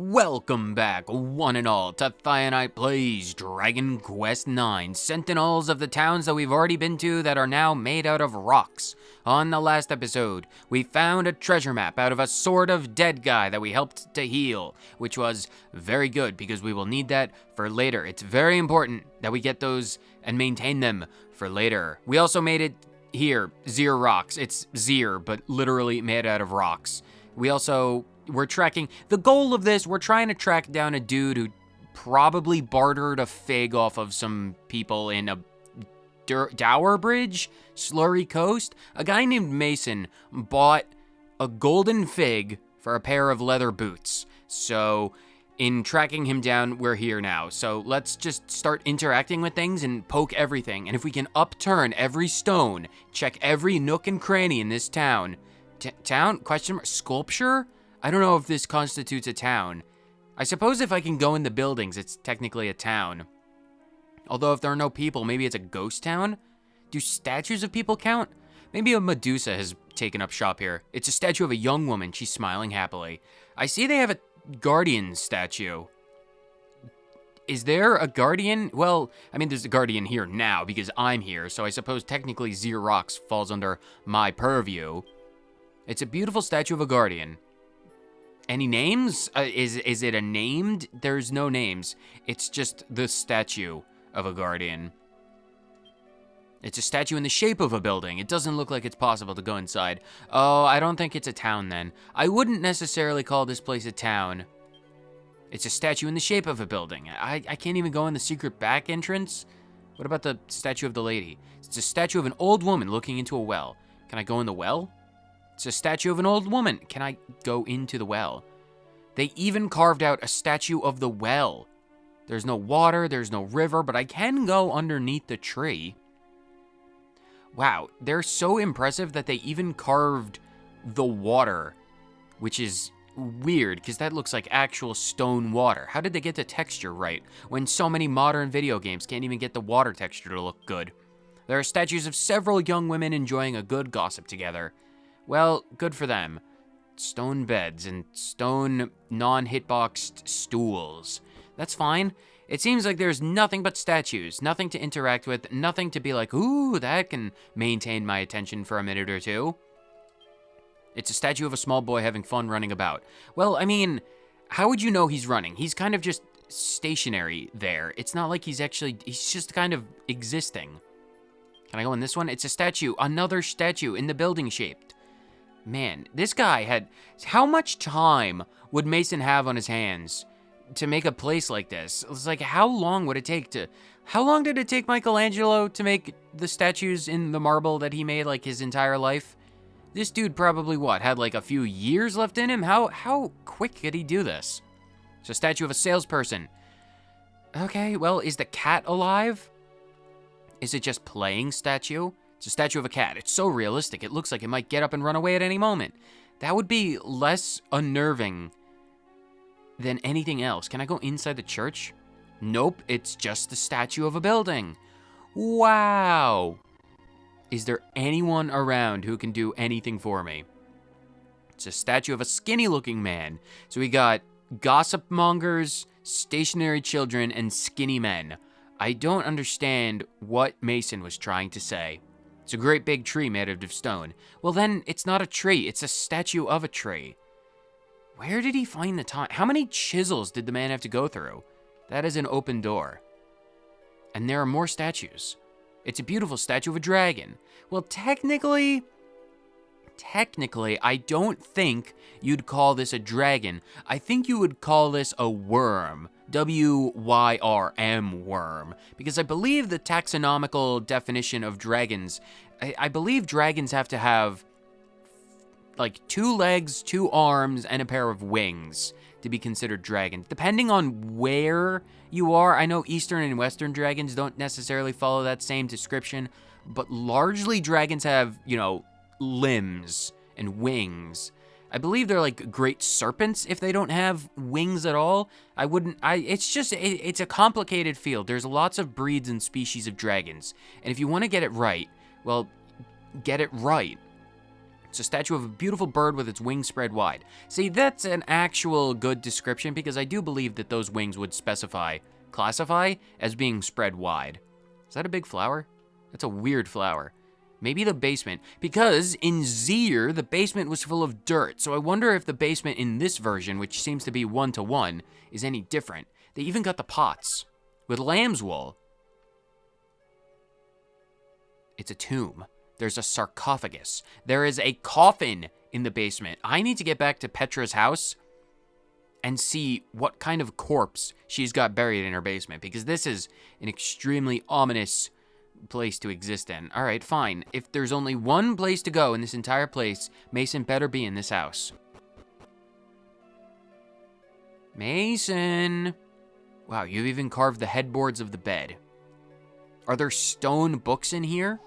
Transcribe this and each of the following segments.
Welcome back, one and all, to Thionite Plays Dragon Quest IX, Sentinels of the towns that we've already been to that are now made out of rocks. On the last episode, we found a treasure map out of a sort of dead guy that we helped to heal, which was very good because we will need that for later. It's very important that we get those and maintain them for later. We also made it here, Zir Rocks. It's Zir, but literally made out of rocks. We're tracking, the goal of this, we're trying to track down a dude who probably bartered a fig off of some people in a Dower Bridge, Slurry Coast. A guy named Mason bought a golden fig for a pair of leather boots. So in tracking him down, we're here now. So let's just start interacting with things and poke everything. And if we can upturn every stone, check every nook and cranny in this town. Town? Question mark? Sculpture? I don't know if this constitutes a town. I suppose if I can go in the buildings, it's technically a town. Although if there are no people, maybe it's a ghost town? Do statues of people count? Maybe a Medusa has taken up shop here. It's a statue of a young woman. She's smiling happily. I see they have a guardian statue. Is there a guardian? Well, I mean, there's a guardian here now because I'm here, so I suppose technically Zir Rocks falls under my purview. It's a beautiful statue of a guardian. Any names? Is it a named? There's no names. It's just the statue of a guardian. It's a statue in the shape of a building. It doesn't look like it's possible to go inside. Oh, I don't think it's a town then. I wouldn't necessarily call this place a town. It's a statue in the shape of a building. I can't even go in the secret back entrance. What about the statue of the lady? It's a statue of an old woman looking into a well. Can I go in the well? It's a statue of an old woman. Can I go into the well? They even carved out a statue of the well. There's no water, there's no river, but I can go underneath the tree. Wow, they're so impressive that they even carved the water, which is weird because that looks like actual stone water. How did they get the texture right when so many modern video games can't even get the water texture to look good? There are statues of several young women enjoying a good gossip together. Well, good for them. Stone beds and stone non-hitboxed stools. That's fine. It seems like there's nothing but statues, nothing to interact with, nothing to be like, ooh, that can maintain my attention for a minute or two. It's a statue of a small boy having fun running about. Well, I mean, how would you know he's running? He's kind of just stationary there. It's not like he's just kind of existing. Can I go in this one? It's a statue, another statue in the building shaped. Man, this guy had... How much time would Mason have on his hands to make a place like this? It's like, how long would it take to... How long did it take Michelangelo to make the statues in the marble that he made, like, his entire life? This dude probably, had, like, a few years left in him? How quick could he do this? It's a statue of a salesperson. Okay, well, is the cat alive? Is it just playing statue? It's a statue of a cat. It's so realistic. It looks like it might get up and run away at any moment. That would be less unnerving than anything else. Can I go inside the church? Nope, it's just the statue of a building. Wow. Is there anyone around who can do anything for me? It's a statue of a skinny-looking man. So we got gossip mongers, stationary children, and skinny men. I don't understand what Mason was trying to say. It's a great big tree made out of stone. Well then, it's not a tree, it's a statue of a tree. Where did he find the time? How many chisels did the man have to go through? That is an open door. And there are more statues. It's a beautiful statue of a dragon. Well, technically, I don't think you'd call this a dragon. I think you would call this a worm. W-Y-R-M, worm. Because I believe the taxonomical definition of dragons, I believe dragons have to have like 2 legs, 2 arms, and a pair of wings to be considered dragons. Depending on where you are, I know Eastern and Western dragons don't necessarily follow that same description, but largely dragons have, limbs and wings. I believe they're like great serpents if they don't have wings at all. It's a complicated field. There's lots of breeds and species of dragons. And if you want to get it right, well, get it right. It's a statue of a beautiful bird with its wings spread wide. See, that's an actual good description because I do believe that those wings would classify as being spread wide. Is that a big flower? That's a weird flower. Maybe the basement, because in Zier, the basement was full of dirt, so I wonder if the basement in this version, which seems to be 1-to-1, is any different. They even got the pots with lamb's wool. It's a tomb. There's a sarcophagus. There is a coffin in the basement. I need to get back to Petra's house and see what kind of corpse she's got buried in her basement, because this is an extremely ominous place to exist in. All right, fine. If there's only one place to go in this entire place, Mason better be in this house. Mason. Wow, you've even carved the headboards of the bed. Are there stone books in here?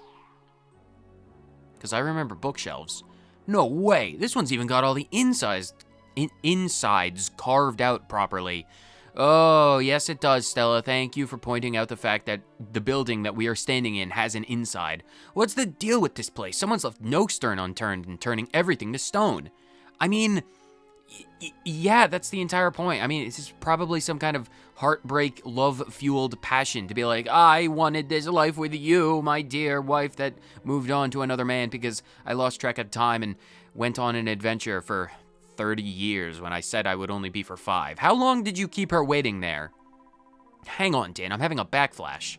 Because I remember bookshelves. No way. This one's even got all the insides carved out properly. Oh, yes it does, Stella. Thank you for pointing out the fact that the building that we are standing in has an inside. What's the deal with this place? Someone's left no stone unturned and turning everything to stone. I mean, yeah, that's the entire point. I mean, this is probably some kind of heartbreak, love-fueled passion to be like, I wanted this life with you, my dear wife that moved on to another man because I lost track of time and went on an adventure for 30 years when I said I would only be for 5. How long did you keep her waiting there? Hang on, Dan, I'm having a backflash.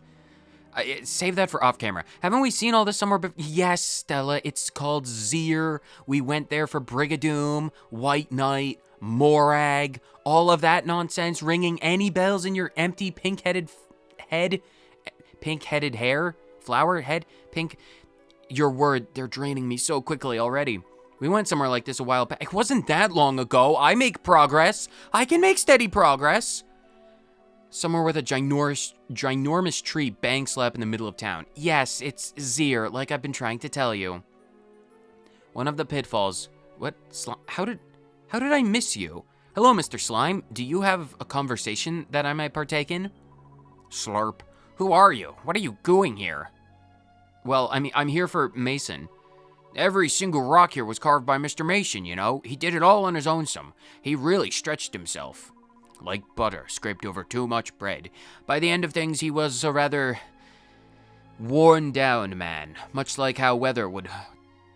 Save that for off camera. Haven't we seen all this somewhere before? Yes, Stella, it's called Zier. We went there for Brigadoon, White Knight, Morag, all of that nonsense. Ringing any bells in your empty pink-headed hair? Flower head? Pink? Your word, they're draining me so quickly already. We went somewhere like this a while back. It wasn't that long ago. I make progress. I can make steady progress. Somewhere with a ginormous tree bang slap in the middle of town. Yes, it's Zier, like I've been trying to tell you. One of the pitfalls. What? How did I miss you? Hello, Mr. Slime. Do you have a conversation that I might partake in? Slurp. Who are you? What are you doing here? Well, I mean, I'm here for Mason. Every single rock here was carved by Mr. Mason, you know? He did it all on his own some. He really stretched himself. Like butter scraped over too much bread. By the end of things, he was a rather worn down man, much like how weather would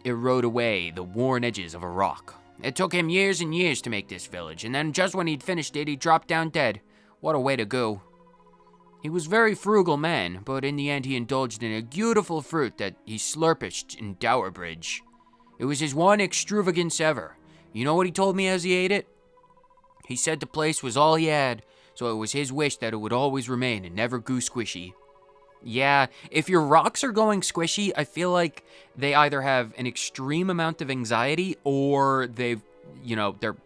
erode away the worn edges of a rock. It took him years and years to make this village, and then just when he'd finished it, he dropped down dead. What a way to go. He was a very frugal man, but in the end he indulged in a beautiful fruit that he slurpished in Dowerbridge. It was his one extravagance ever. You know what he told me as he ate it? He said the place was all he had, so it was his wish that it would always remain and never go squishy. Yeah, if your rocks are going squishy, I feel like they either have an extreme amount of anxiety or they're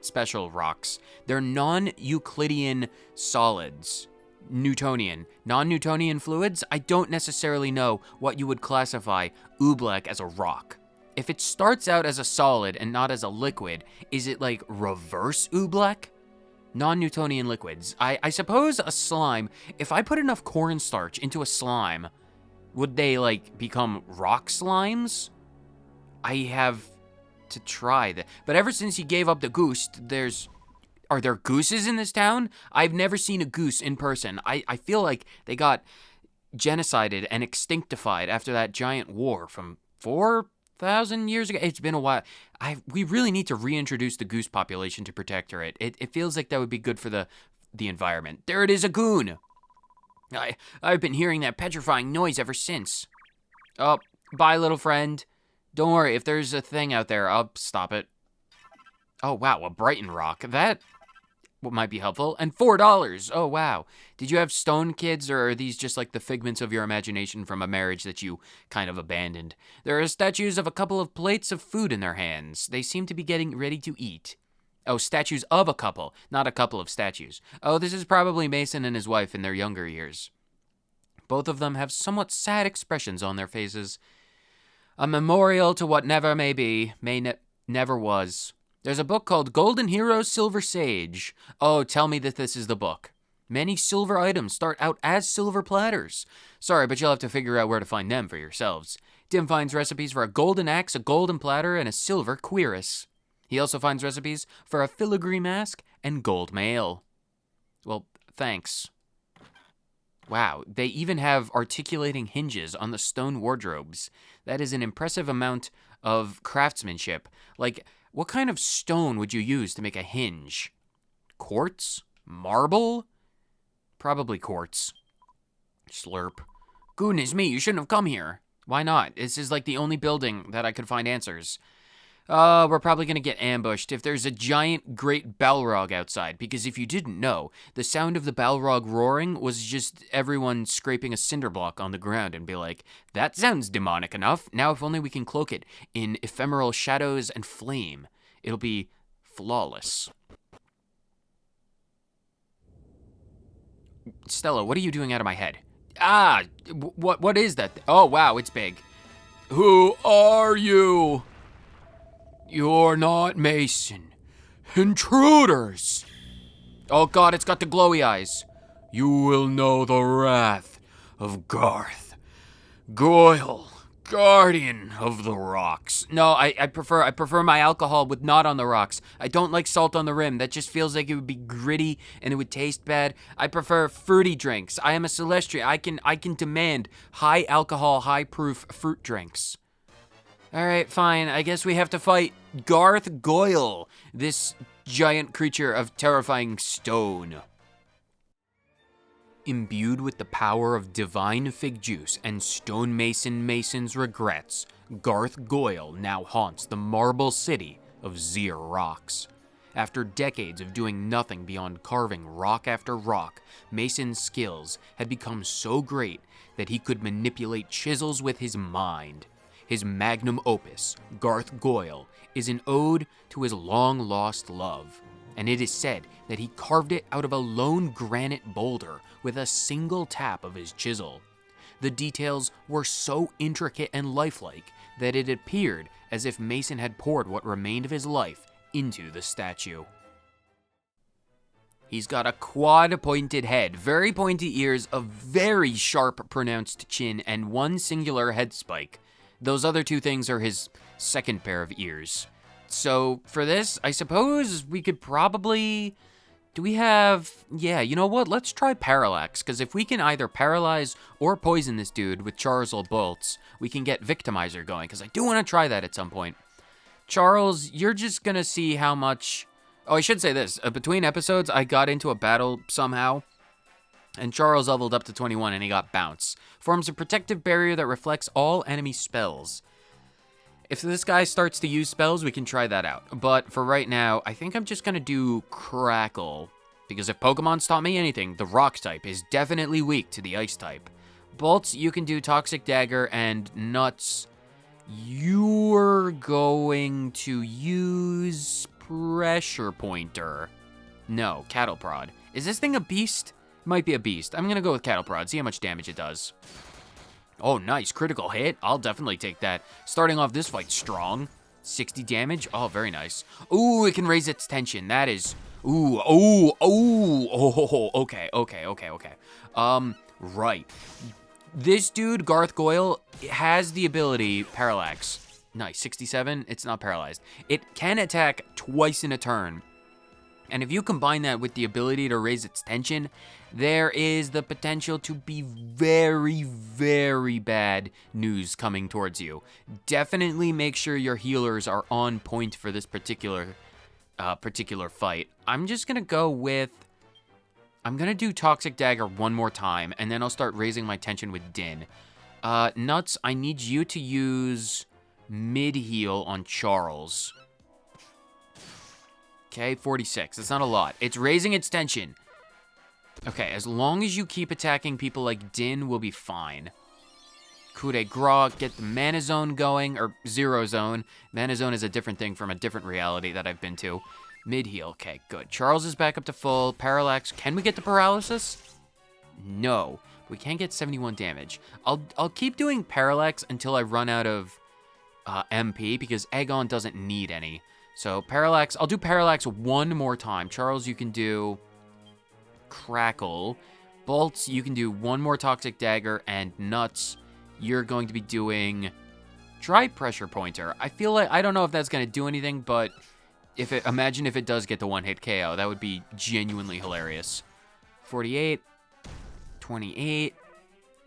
special rocks. They're non-Euclidean solids. Newtonian. Non-Newtonian fluids? I don't necessarily know what you would classify oobleck as a rock. If it starts out as a solid and not as a liquid, is it like reverse oobleck? Non-Newtonian liquids. I suppose a slime, if I put enough cornstarch into a slime, would they like become rock slimes? I have to try that. But ever since he gave up the goose, are there gooses in this town? I've never seen a goose in person. I feel like they got genocided and extinctified after that giant war from 4,000 years ago. It's been a while. We really need to reintroduce the goose population to Protectorate. It feels like that would be good for the environment. There it is, a goon. I've been hearing that petrifying noise ever since. Oh, bye, little friend. Don't worry, if there's a thing out there, I'll stop it. Oh, wow, a Brighton rock. That what might be helpful. And $4. Oh, wow. Did you have stone kids, or are these just like the figments of your imagination from a marriage that you kind of abandoned? There are statues of a couple of plates of food in their hands. They seem to be getting ready to eat. Oh, statues of a couple, not a couple of statues. Oh, this is probably Mason and his wife in their younger years. Both of them have somewhat sad expressions on their faces. A memorial to what never may be, never was. There's a book called Golden Hero Silver Sage. Oh, tell me that this is the book. Many silver items start out as silver platters. Sorry, but you'll have to figure out where to find them for yourselves. Dim finds recipes for a golden axe, a golden platter, and a silver cuirass. He also finds recipes for a filigree mask and gold mail. Well, thanks. Wow, they even have articulating hinges on the stone wardrobes. That is an impressive amount of craftsmanship. Like, what kind of stone would you use to make a hinge? Quartz? Marble? Probably quartz. Slurp. Goodness me, you shouldn't have come here. Why not? This is like the only building that I could find answers. We're probably gonna get ambushed if there's a giant great Balrog outside, because if you didn't know, the sound of the Balrog roaring was just everyone scraping a cinder block on the ground and be like, that sounds demonic enough. Now if only we can cloak it in ephemeral shadows and flame, it'll be flawless. Stella, what are you doing out of my head? Ah, what is that? Oh, wow, it's big. Who are you? You're not Mason. Intruders! Oh god, it's got the glowy eyes. You will know the wrath of Garth. Goyle, guardian of the rocks. No, I prefer my alcohol with not on the rocks. I don't like salt on the rim. That just feels like it would be gritty and it would taste bad. I prefer fruity drinks. I am a Celestrian. I can demand high alcohol, high proof fruit drinks. Alright, fine. I guess we have to fight Garth Goyle, this giant creature of terrifying stone. Imbued with the power of divine fig juice and stonemason Mason's regrets, Garth Goyle now haunts the marble city of Zir Rocks. After decades of doing nothing beyond carving rock after rock, Mason's skills had become so great that he could manipulate chisels with his mind. His magnum opus, Garth Goyle, is an ode to his long-lost love, and it is said that he carved it out of a lone granite boulder with a single tap of his chisel. The details were so intricate and lifelike that it appeared as if Mason had poured what remained of his life into the statue. He's got a quad-pointed head, very pointy ears, a very sharp, pronounced chin, and one singular head spike. Those other two things are his second pair of ears. So for this, I suppose we could probably... Do we have... Yeah, you know what? Let's try Parallax, because if we can either paralyze or poison this dude with Charles' bolts, we can get Victimizer going, because I do want to try that at some point. Charles, you're just going to see how much... Oh, I should say this. Between episodes, I got into a battle somehow, and Charles leveled up to 21 and he got Bounce. Forms a protective barrier that reflects all enemy spells. If this guy starts to use spells, we can try that out. But for right now, I think I'm just going to do Crackle. Because if Pokemon's taught me anything, the Rock type is definitely weak to the Ice type. Bolts, you can do Toxic Dagger, and Nuts, you're going to use Pressure Pointer. No, Cattle Prod. Is this thing a beast? Might be a beast. I'm going to go with Cattle Prod, see how much damage it does. Oh, nice. Critical hit. I'll definitely take that. Starting off this fight strong. 60 damage. Oh, very nice. Ooh, it can raise its tension. That is... Ooh, okay. Right. This dude, Garth Goyle, has the ability Parallax. Nice. 67. It's not paralyzed. It can attack twice in a turn. And if you combine that with the ability to raise its tension, there is the potential to be very, very bad news coming towards you. Definitely make sure your healers are on point for this particular fight. I'm just gonna go with... I'm gonna do Toxic Dagger one more time, and then I'll start raising my tension with Dynne. Nuts, I need you to use mid-heal on Charles. Okay, 46. That's not a lot. It's raising its tension. Okay, as long as you keep attacking people like Dynne, we'll be fine. Coup de grace, get the Mana Zone going, or Zero Zone. Mana Zone is a different thing from a different reality that I've been to. Mid-heal, okay, good. Charles is back up to full. Parallax, can we get the paralysis? No, we can't get 71 damage. I'll keep doing Parallax until I run out of MP, because Aegon doesn't need any. So Parallax, I'll do Parallax one more time. Charles, you can do Crackle. Bolts, you can do one more Toxic Dagger. And Nuts, you're going to be doing Try Pressure Pointer. I feel like, I don't know if that's going to do anything, but imagine if it does get the one-hit KO. That would be genuinely hilarious. 48, 28,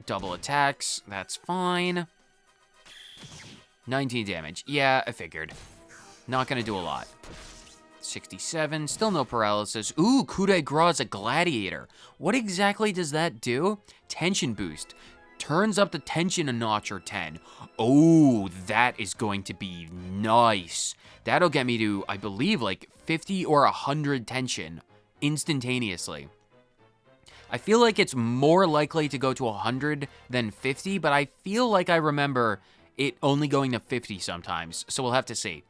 double attacks. That's fine. 19 damage. Yeah, I figured. Not going to do a lot. 67, still no paralysis. Ooh, coup de grace a gladiator. What exactly does that do? Tension boost. Turns up the tension a notch or 10. Oh, that is going to be nice. That'll get me to, I believe, like 50 or 100 tension instantaneously. I feel like it's more likely to go to 100 than 50, but I feel like I remember it only going to 50 sometimes, so we'll have to see.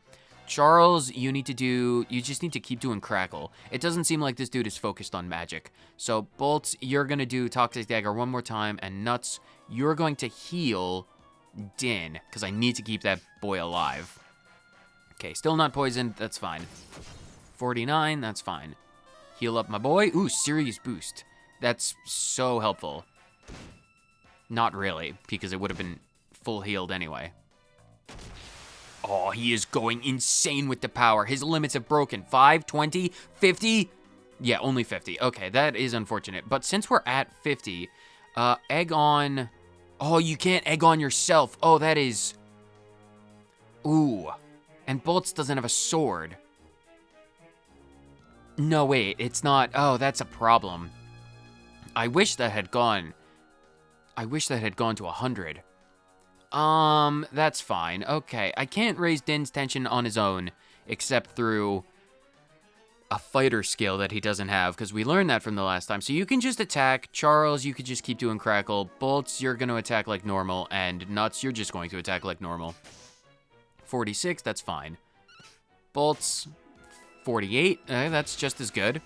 Charles, you just need to keep doing Crackle. It doesn't seem like this dude is focused on magic. So, Bolts, you're going to do Toxic Dagger one more time, and Nuts, you're going to heal Dynne, because I need to keep that boy alive. Okay, still not poisoned, that's fine. 49, that's fine. Heal up my boy. Ooh, serious boost. That's so helpful. Not really, because it would have been full healed anyway. Oh, he is going insane with the power. His limits have broken. 5, 20, 50? Yeah, only 50. Okay, that is unfortunate. But since we're at 50, egg on... Oh, you can't egg on yourself. Oh, that is... Ooh. And Bolts doesn't have a sword. No, wait, it's not... Oh, that's a problem. I wish that had gone... I wish that had gone to 100. That's fine. Okay, I can't raise Dynne's tension on his own, except through a fighter skill that he doesn't have, because we learned that from the last time. So you can just attack. Charles, you could just keep doing Crackle. Bolts, you're going to attack like normal. And Nuts, you're just going to attack like normal. 46, that's fine. Bolts, 48, that's just as good.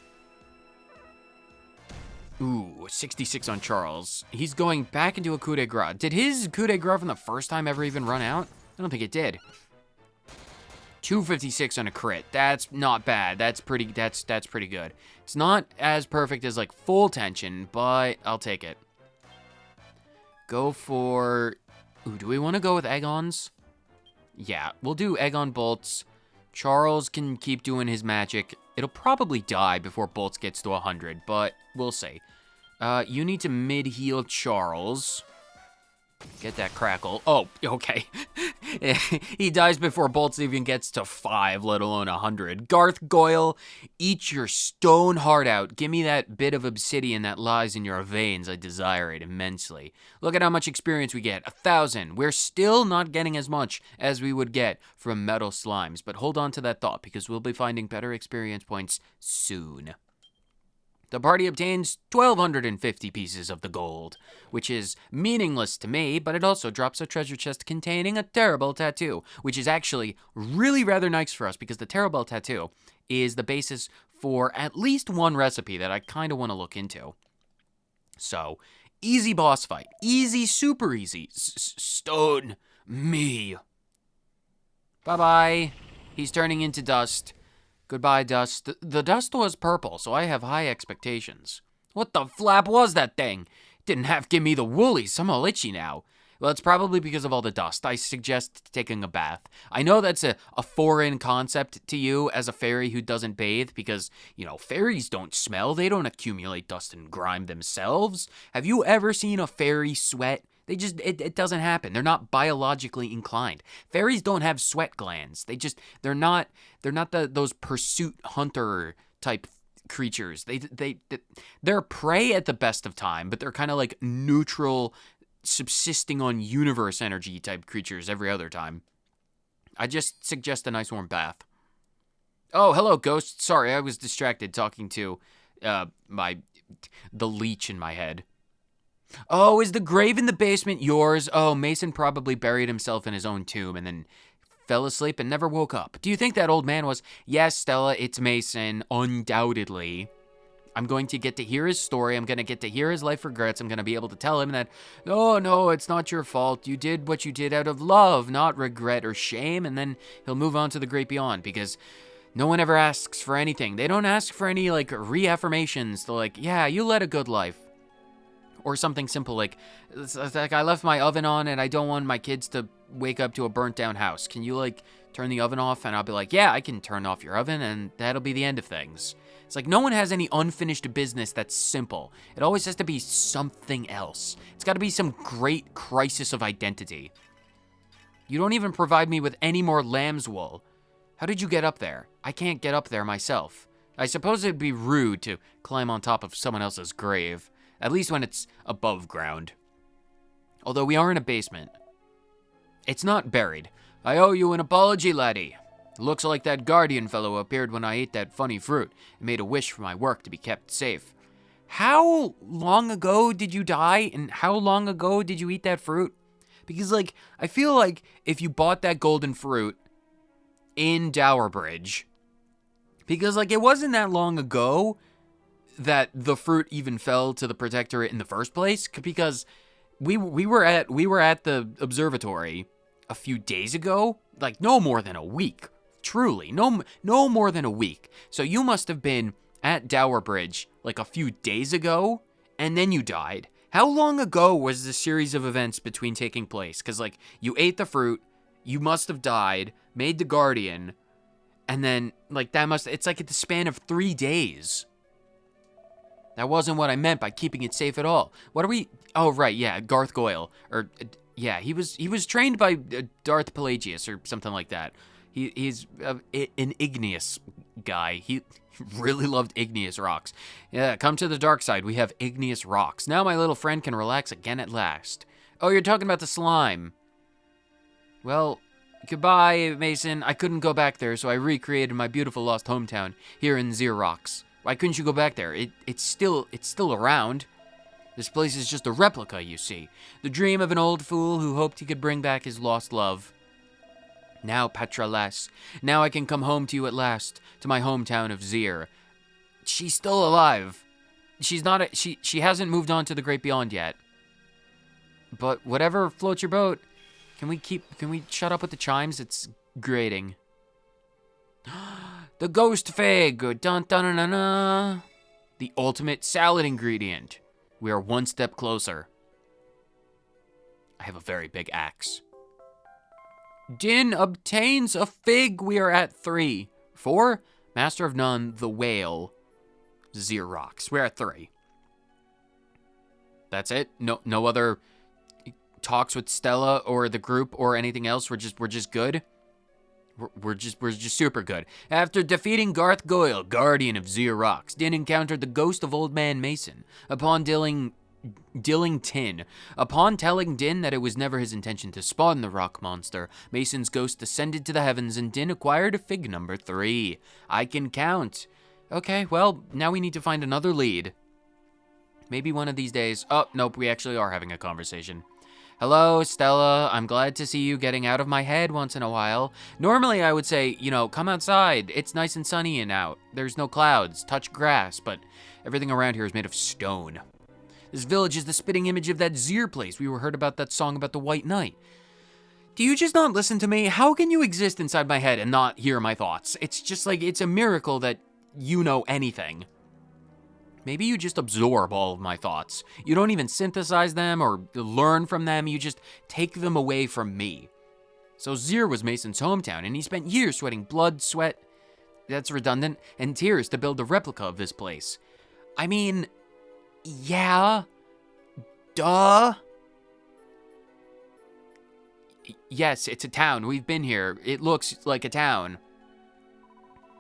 Ooh, 66 on Charles. He's going back into a coup de grace. Did his coup de grace from the first time ever even run out? I don't think it did. 256 on a crit. That's not bad. That's pretty good. It's not as perfect as like full tension, but I'll take it. Go for... Ooh, do we want to go with Egg-Ons? Yeah, we'll do Egg-On Bolts. Charles can keep doing his magic. It'll probably die before Bolts gets to 100, but we'll see. You need to mid-heal Charles. Get that Crackle. Oh, okay. He dies before Bolts even gets to 5, let alone 100. Garth Goyle, eat your stone heart out. Give me that bit of obsidian that lies in your veins. I desire it immensely. Look at how much experience we get. 1,000. We're still not getting as much as we would get from metal slimes, but hold on to that thought because we'll be finding better experience points soon. The party obtains 1,250 pieces of the gold, which is meaningless to me, but it also drops a treasure chest containing a terrible tattoo, which is actually really rather nice for us because the terrible tattoo is the basis for at least one recipe that I kind of want to look into. So, easy boss fight. Easy, super easy. Stone me. Bye-bye. He's turning into dust. Goodbye, Dust. The dust was purple, so I have high expectations. What the flap was that thing? Didn't have to give me the woolies. I'm all itchy now. Well, it's probably because of all the dust. I suggest taking a bath. I know that's a foreign concept to you as a fairy who doesn't bathe because, you know, fairies don't smell. They don't accumulate dust and grime themselves. Have you ever seen a fairy sweat? It doesn't happen. They're not biologically inclined. Fairies don't have sweat glands. They're not those pursuit hunter type creatures. They're prey at the best of time, but they're kind of like neutral, subsisting on universe energy type creatures every other time. I just suggest a nice warm bath. Oh, hello, ghost. Sorry, I was distracted talking to the leech in my head. Oh, is the grave in the basement yours? Oh, Mason probably buried himself in his own tomb and then fell asleep and never woke up. Do you think that old man was... Yes, Stella, it's Mason, undoubtedly. I'm going to get to hear his story. I'm going to get to hear his life regrets. I'm going to be able to tell him that, oh, no, it's not your fault. You did what you did out of love, not regret or shame. And then he'll move on to the great beyond because no one ever asks for anything. They don't ask for any, like, reaffirmations. They're like, yeah, you led a good life. or something simple like, it's like I left my oven on and I don't want my kids to wake up to a burnt down house. Can you like turn the oven off? And I'll be like, yeah, I can turn off your oven, and that'll be the end of things. It's like no one has any unfinished business that's simple. It always has to be something else. It's got to be some great crisis of identity. You don't even provide me with any more lamb's wool. How did you get up there? I can't get up there myself. I suppose it'd be rude to climb on top of someone else's grave, at least when it's above ground. Although we are in a basement. It's not buried. I owe you an apology, laddie. Looks like that guardian fellow appeared when I ate that funny fruit and made a wish for my work to be kept safe. How long ago did you die, and how long ago did you eat that fruit? Because, like, I feel like if you bought that golden fruit in Dower Bridge, because, like, it wasn't that long ago that the fruit even fell to the Protectorate in the first place, because we were at the observatory a few days ago, like, no more than a week. Truly, no more than a week. So you must have been at Dower Bridge like a few days ago, and then you died. How long ago was the series of events between taking place? Because, like, you ate the fruit, you must have died, made the guardian, and then, like, it's like at the span of 3 days. That wasn't what I meant by keeping it safe at all. What are we? Oh, right, yeah, Garth Goyle. Yeah, he was trained by Darth Pelagius or something like that. He's an igneous guy. He really loved igneous rocks. Yeah, come to the dark side. We have igneous rocks. Now my little friend can relax again at last. Oh, you're talking about the slime. Well, goodbye, Mason. I couldn't go back there, so I recreated my beautiful lost hometown here in Xerox. Why couldn't you go back there? It's still around. This place is just a replica, you see. The dream of an old fool who hoped he could bring back his lost love. Now, Petra lass, now I can come home to you at last, to my hometown of Zier. She's still alive. She hasn't moved on to the great beyond yet. But whatever floats your boat, can we shut up with the chimes? It's grating. The ghost fig, dun dun dun dun dun. The ultimate salad ingredient. We are one step closer. I have a very big axe. Dynne obtains a fig. We are at 3. 4. Master of None, the whale. Xerox. We're at 3. That's it. No other talks with Stella or the group or anything else. We're just good. We're just super good. After defeating Garth Goyle, guardian of Xerox, Dynne encountered the ghost of Old Man Mason. Upon telling Dynne that it was never his intention to spawn the rock monster, Mason's ghost ascended to the heavens and Dynne acquired a fig number 3. I can count. Okay, well, now we need to find another lead. Maybe one of these days. Oh, nope, we actually are having a conversation. Hello, Stella. I'm glad to see you getting out of my head once in a while. Normally, I would say, come outside. It's nice and sunny and out. There's no clouds. Touch grass, but everything around here is made of stone. This village is the spitting image of that Zier place. We heard about that song about the White Knight. Do you just not listen to me? How can you exist inside my head and not hear my thoughts? It's just like, it's a miracle that you know anything. Maybe you just absorb all of my thoughts. You don't even synthesize them or learn from them. You just take them away from me. So Zier was Mason's hometown, and he spent years sweating blood, sweat, that's redundant, and tears to build a replica of this place. I mean, yeah, duh. Yes, it's a town. We've been here. It looks like a town.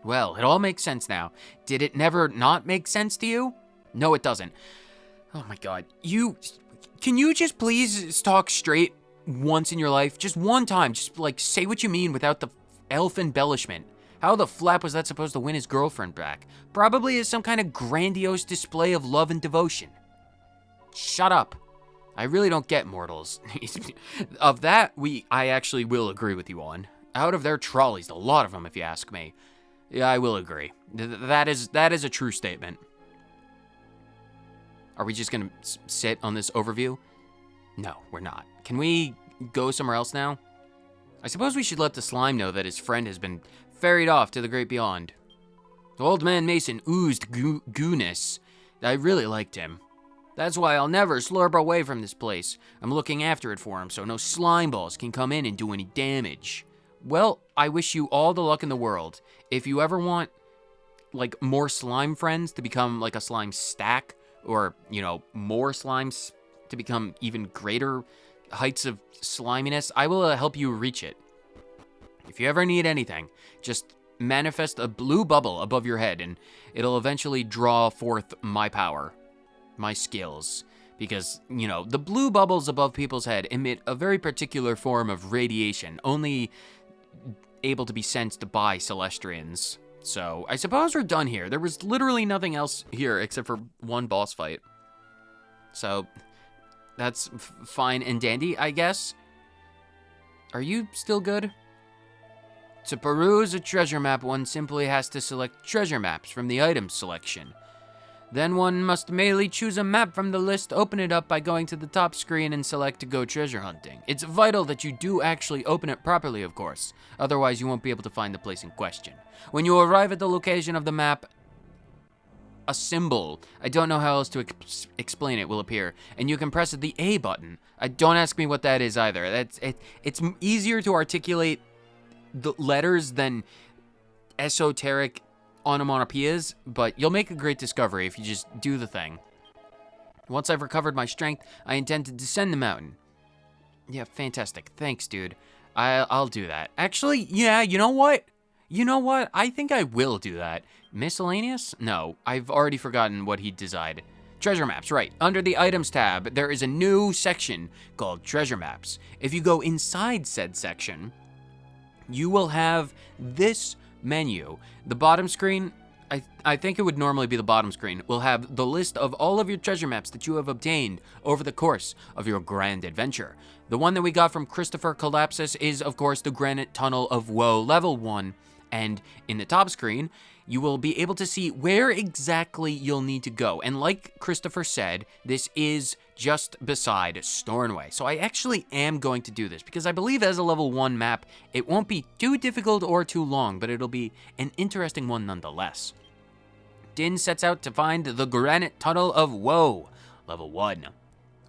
Well, it all makes sense now. Did it never not make sense to you? No, it doesn't. Oh my god. Can you just please talk straight once in your life? Just one time. Just, like, say what you mean without the elf embellishment. How the flap was that supposed to win his girlfriend back? Probably as some kind of grandiose display of love and devotion. Shut up. I really don't get mortals. Of that, I actually will agree with you on. Out of their trolleys, a lot of them, if you ask me. Yeah, I will agree. That is a true statement. Are we just gonna sit on this overview? No, we're not. Can we go somewhere else now? I suppose we should let the slime know that his friend has been ferried off to the great beyond. Old Man Mason oozed gooness. I really liked him. That's why I'll never slurp away from this place. I'm looking after it for him so no slime balls can come in and do any damage. Well, I wish you all the luck in the world. If you ever want, like, more slime friends to become, like, a slime stack, or, you know, more slimes to become even greater heights of sliminess, I will help you reach it. If you ever need anything, just manifest a blue bubble above your head, and it'll eventually draw forth my power, my skills. Because, you know, the blue bubbles above people's head emit a very particular form of radiation, only able to be sensed by Celestrians. So, I suppose we're done here. There was literally nothing else here except for one boss fight. So, that's fine and dandy, I guess. Are you still good? To peruse a treasure map, one simply has to select treasure maps from the item selection. Then one must merely choose a map from the list, open it up by going to the top screen and select to go treasure hunting. It's vital that you do actually open it properly, of course. Otherwise, you won't be able to find the place in question. When you arrive at the location of the map, a symbol, I don't know how else to explain it, will appear, and you can press the A button. Don't ask me what that is either. It's easier to articulate the letters than esoteric onomatopoeias, but you'll make a great discovery if you just do the thing. Once I've recovered my strength, I intend to descend the mountain. Yeah, fantastic. Thanks, dude. I'll do that. Actually, yeah, you know what? I think I will do that. Miscellaneous? No, I've already forgotten what he decided. Treasure maps, right. Under the items tab, there is a new section called treasure maps. If you go inside said section, you will have this menu. The bottom screen, I think it would normally be the bottom screen, will have the list of all of your treasure maps that you have obtained over the course of your grand adventure. The one that we got from Christopher Collapsus is, of course, the Granite Tunnel of Woe Level 1, and in the top screen, you will be able to see where exactly you'll need to go. And like Christopher said, this is just beside Stornway. So I actually am going to do this because I believe as a level 1 map, it won't be too difficult or too long, but it'll be an interesting one nonetheless. Dynne sets out to find the Granite Tunnel of Woe, level 1,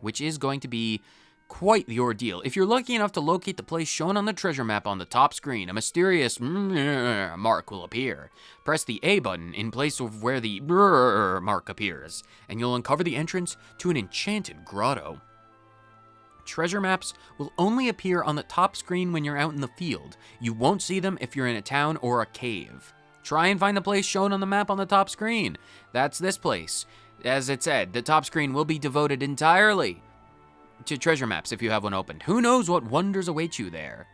which is going to be quite the ordeal. If you're lucky enough to locate the place shown on the treasure map on the top screen, a mysterious mark will appear. Press the A button in place of where the mark appears, and you'll uncover the entrance to an enchanted grotto. Treasure maps will only appear on the top screen when you're out in the field. You won't see them if you're in a town or a cave. Try and find the place shown on the map on the top screen. That's this place. As it said, the top screen will be devoted entirely to treasure maps if you have one opened. Who knows what wonders await you there?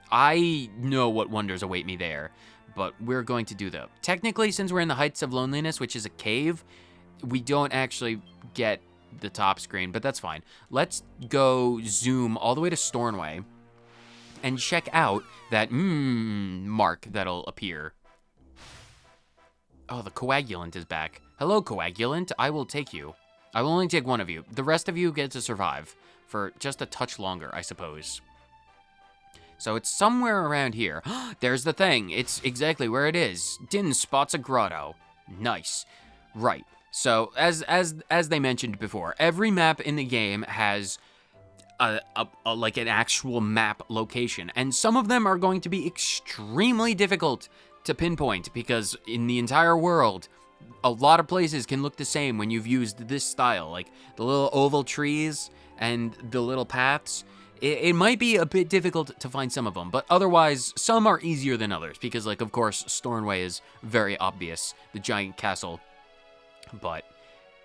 I know what wonders await me there, but we're going to do them. Technically, since we're in the Heights of Loneliness, which is a cave, we don't actually get the top screen, but that's fine. Let's go zoom all the way to Stornway and check out that mark that'll appear. Oh, the coagulant is back. Hello, coagulant. I will take you. I will only take one of you. The rest of you get to survive for just a touch longer, I suppose. So it's somewhere around here. There's the thing. It's exactly where it is. Dynne spots a grotto. Nice. Right. So as they mentioned before, every map in the game has like an actual map location, and some of them are going to be extremely difficult to pinpoint because in the entire world, a lot of places can look the same when you've used this style, like the little oval trees and the little paths. It might be a bit difficult to find some of them, but otherwise, some are easier than others because, like, of course, Stornway is very obvious, the giant castle. But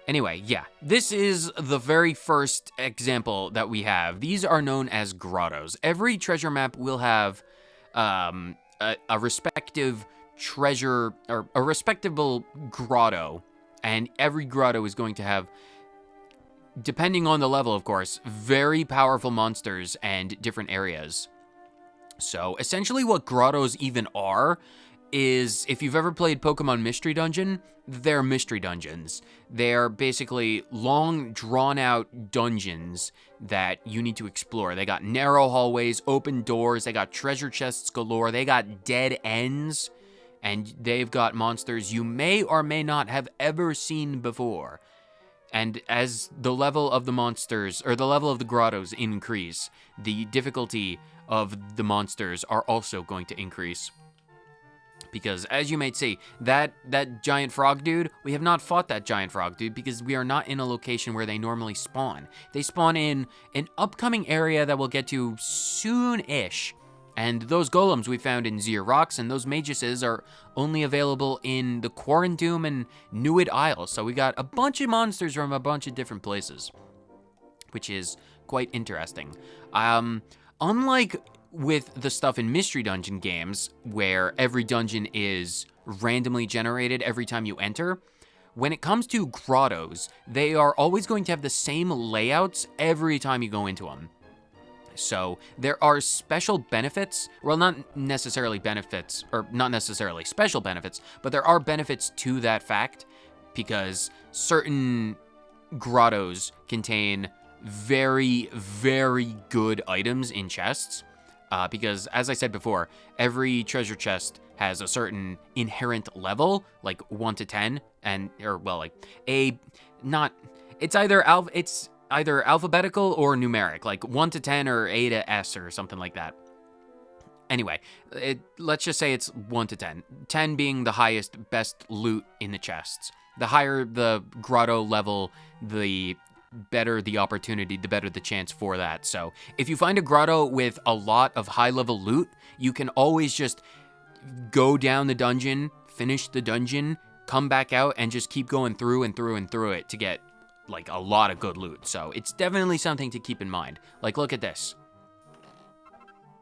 anyway, yeah, this is the very first example that we have. These are known as grottos. Every treasure map will have a respective treasure or a respectable grotto, and every grotto is going to have, depending on the level, of course, very powerful monsters and different areas. So essentially what grottos even are is, if you've ever played Pokemon Mystery Dungeon, they're mystery dungeons. They're basically long, drawn-out dungeons that you need to explore. They got narrow hallways, open doors, they got treasure chests galore, they got dead ends, and they've got monsters you may or may not have ever seen before. And as the level of the monsters, or the level of the grottos increase, the difficulty of the monsters are also going to increase. Because as you might see, that giant frog dude, we have not fought that giant frog dude because we are not in a location where they normally spawn. They spawn in an upcoming area that we'll get to soon-ish. And those golems we found in Zier Rocks and those maguses are only available in the Quarandoom and Newid Isles. So we got a bunch of monsters from a bunch of different places, which is quite interesting. Unlike with the stuff in Mystery Dungeon games, where every dungeon is randomly generated every time you enter, when it comes to grottos, they are always going to have the same layouts every time you go into them. So there are special benefits, well, not necessarily benefits, or not necessarily special benefits, but there are benefits to that fact, because certain grottos contain very, very good items in chests. Because, as I said before, every treasure chest has a certain inherent level, like 1 to 10, it's either alphabetical or numeric, like 1 to 10 or A to S or something like that. Anyway, let's just say it's 1 to 10. 10 being the highest, best loot in the chests. The higher the grotto level, the better the opportunity, the better the chance for that. So if you find a grotto with a lot of high level loot, you can always just go down the dungeon, finish the dungeon, come back out, and just keep going through and through and through it to get like a lot of good loot. So it's definitely something to keep in mind. Like, look at this.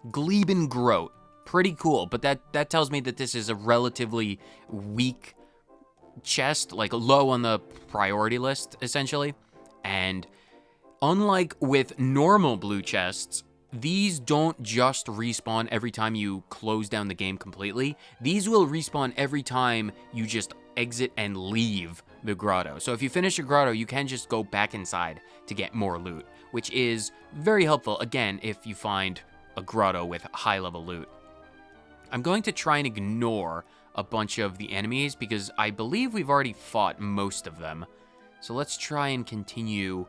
Gleben Groat. Pretty cool, but that tells me that this is a relatively weak chest, like low on the priority list, essentially. And unlike with normal blue chests, these don't just respawn every time you close down the game completely. These will respawn every time you just exit and leave the grotto. So if you finish your grotto, you can just go back inside to get more loot, which is very helpful, again, if you find a grotto with high level loot. I'm going to try and ignore a bunch of the enemies because I believe we've already fought most of them. So let's try and continue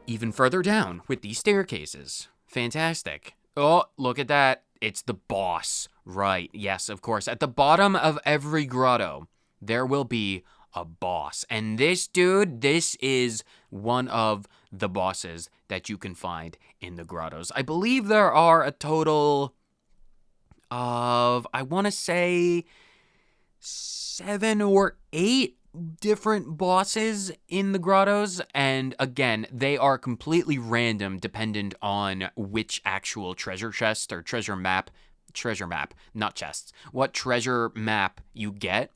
even further down with these staircases. Fantastic. Oh, look at that. It's the boss. Right. Yes, of course. At the bottom of every grotto, there will be a boss. And this dude, this is one of the bosses that you can find in the grottos. I believe there are a total of, I want to say, 7 or 8 different bosses in the grottos, and again, they are completely random dependent on which actual treasure chest or treasure map, not chests, what treasure map you get.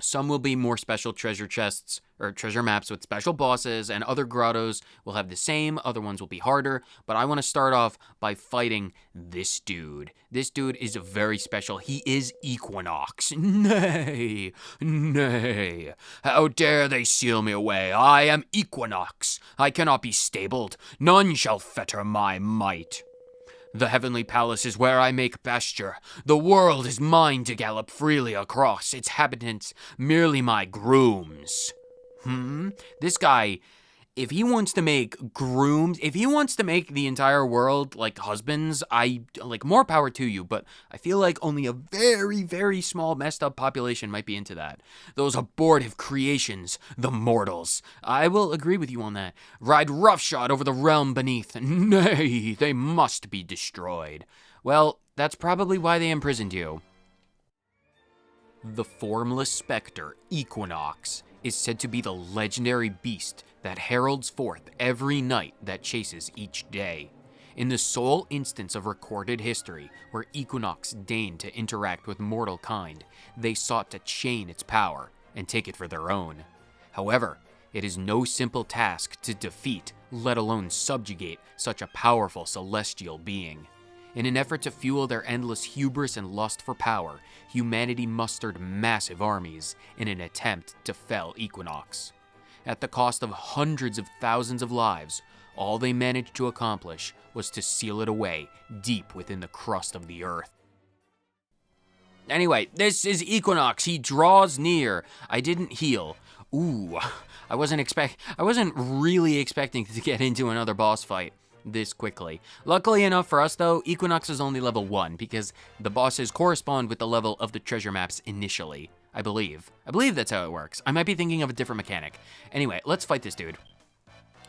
Some will be more special treasure chests or treasure maps with special bosses, and other grottos will have the same. Other ones will be harder, but I want to start off by fighting this dude. This dude is very special. He is Equinox. Nay, nay. How dare they seal me away? I am Equinox. I cannot be stabled. None shall fetter my might. The heavenly palace is where I make pasture. The world is mine to gallop freely across, its habitants merely my grooms. This guy, if he wants to make grooms, if he wants to make the entire world like husbands, more power to you, but I feel like only a very, very small messed up population might be into that. Those abortive creations, the mortals. I will agree with you on that. Ride roughshod over the realm beneath. Nay, they must be destroyed. Well, that's probably why they imprisoned you. The formless specter, Equinox, is said to be the legendary beast that heralds forth every night that chases each day. In the sole instance of recorded history where Equinox deigned to interact with mortal kind, they sought to chain its power and take it for their own. However, it is no simple task to defeat, let alone subjugate, such a powerful celestial being. In an effort to fuel their endless hubris and lust for power, humanity mustered massive armies in an attempt to fell Equinox. At the cost of hundreds of thousands of lives, all they managed to accomplish was to seal it away deep within the crust of the earth. Anyway, this is Equinox. He draws near. I didn't heal. Ooh, I wasn't really expecting to get into another boss fight this quickly. Luckily enough for us though, Equinox is only level 1 because the bosses correspond with the level of the treasure maps initially, I believe. I believe that's how it works. I might be thinking of a different mechanic. Anyway, let's fight this dude.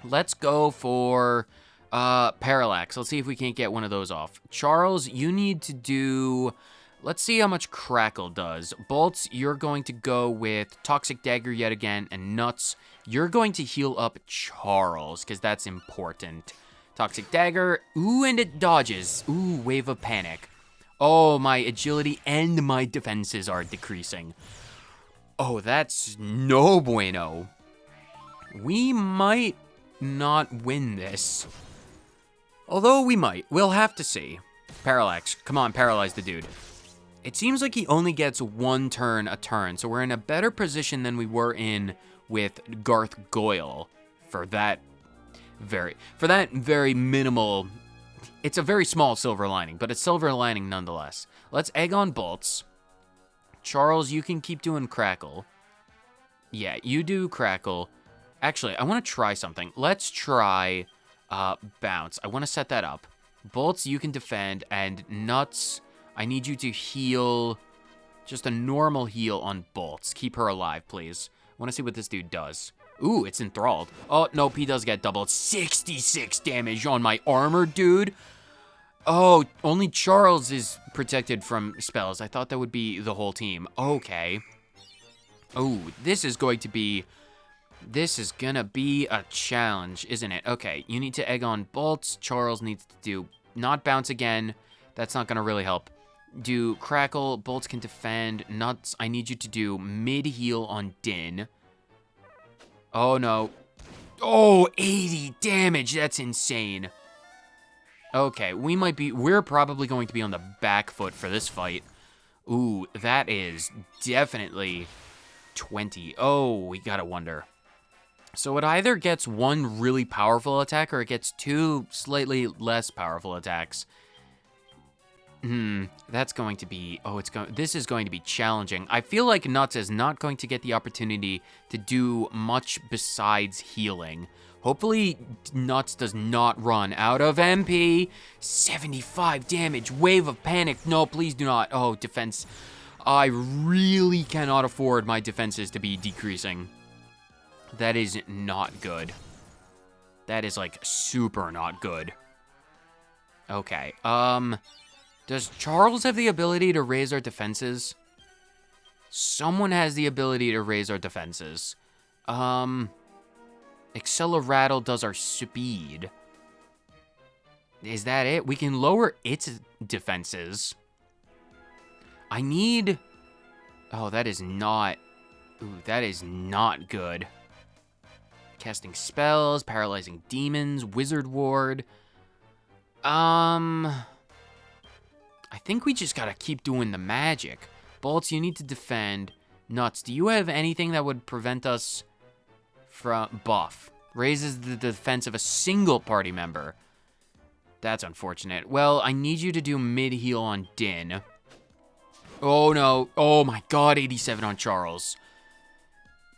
Let's go for Parallax. Let's see if we can't get one of those off. Charles, you need to do... Let's see how much Crackle does. Bolts, you're going to go with Toxic Dagger yet again, and Nuts, you're going to heal up Charles, because that's important. Toxic Dagger, ooh, and it dodges. Ooh, Wave of Panic. Oh, my agility and my defenses are decreasing. Oh, that's no bueno. We might not win this. Although we might. We'll have to see. Parallax, come on, paralyze the dude. It seems like he only gets 1 turn a turn, so we're in a better position than we were in with Garth Goyle for that very minimal. It's a very small silver lining, but it's silver lining nonetheless. Let's egg on Bolts. Charles, you can keep doing Crackle. Yeah, you do Crackle. Actually, I want to try something. Let's try Bounce. I want to set that up. Bolts, you can defend, and Nuts, I need you to heal, just a normal heal on Bolts. Keep her alive, please. I want to see what this dude does. Ooh, it's enthralled. Oh, nope, he does get doubled. 66 damage on my armor, dude. Oh, only Charles is protected from spells. I thought that would be the whole team. Okay. Oh, this is gonna be a challenge, isn't it? Okay, you need to egg on Bolts. Charles needs to do not bounce again. That's not gonna really help. Do Crackle. Bolts can defend. Nuts, I need you to do mid-heal on Dynne. Oh, no. Oh, 80 damage. That's insane. Okay, we're probably going to be on the back foot for this fight. Ooh, that is definitely 20. Oh, we gotta wonder. So it either gets 1 really powerful attack or it gets 2 slightly less powerful attacks. That's going to be, this is going to be challenging. I feel like Nuts is not going to get the opportunity to do much besides healing. Hopefully, Nuts does not run out of MP. 75 damage, Wave of Panic. No, please do not. Oh, defense. I really cannot afford my defenses to be decreasing. That is not good. That is, like, super not good. Okay, does Charles have the ability to raise our defenses? Someone has the ability to raise our defenses. Accelerate does our speed. Is that it? We can lower its defenses. I need... Oh, that is not... Ooh, that is not good. Casting spells, paralyzing demons, wizard ward. I think we just gotta keep doing the magic. Bolts, you need to defend. Nuts, do you have anything that would prevent us from... Buff. Raises the defense of a single party member. That's unfortunate. Well, I need you to do mid-heal on Dynne. Oh, no. Oh, my God, 87 on Charles.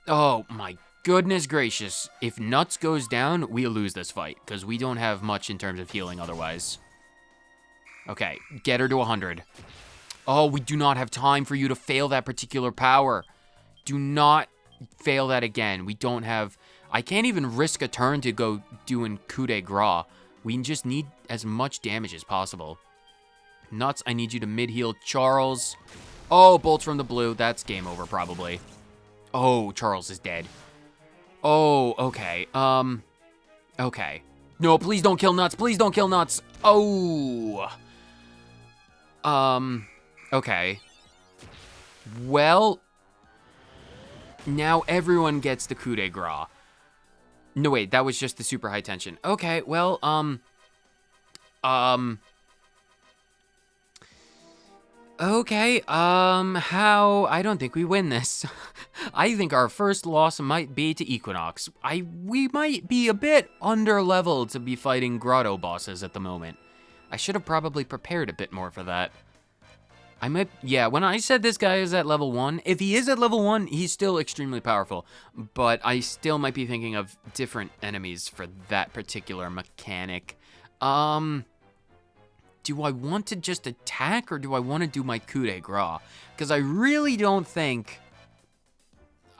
Oh, my goodness gracious. If Nuts goes down, we lose this fight, because we don't have much in terms of healing otherwise. Okay, get her to 100. Oh, we do not have time for you to fail that particular power. Do not fail that again. We don't have... I can't even risk a turn to go doing coup de grace. We just need as much damage as possible. Nuts, I need you to mid-heal Charles. Oh, bolts from the blue. That's game over, probably. Oh, Charles is dead. Oh, okay. Okay. No, please don't kill Nuts. Please don't kill Nuts. Oh. Okay. Well, now everyone gets the coup de grace. No, wait, that was just the super high tension. Okay, well, okay, how? I don't think we win this. I think our first loss might be to Equinox. We might be a bit under-leveled to be fighting grotto bosses at the moment. I should have probably prepared a bit more for that. Yeah, when I said this guy is at level 1, if he is at level 1, he's still extremely powerful. But I still might be thinking of different enemies for that particular mechanic. Do I want to just attack, or do I want to do my coup de grace? Because I really don't think...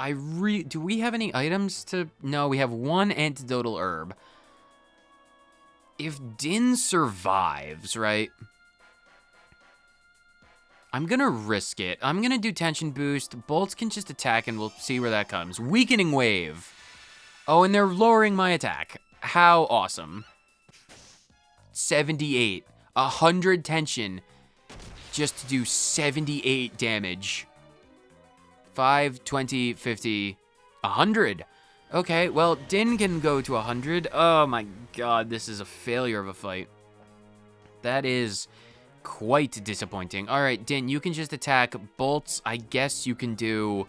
Do we have any items to... No, we have one antidotal herb. If Dynne survives, right... I'm gonna risk it. I'm gonna do tension boost. Bolts can just attack and we'll see where that comes. Weakening wave. Oh, and they're lowering my attack. How awesome. 78. 100 tension just to do 78 damage. 5, 20, 50, 100. Okay, well, Dynne can go to 100. Oh my god, this is a failure of a fight. That is... quite disappointing. All right, Dynne, you can just attack. Bolts, I guess you can do...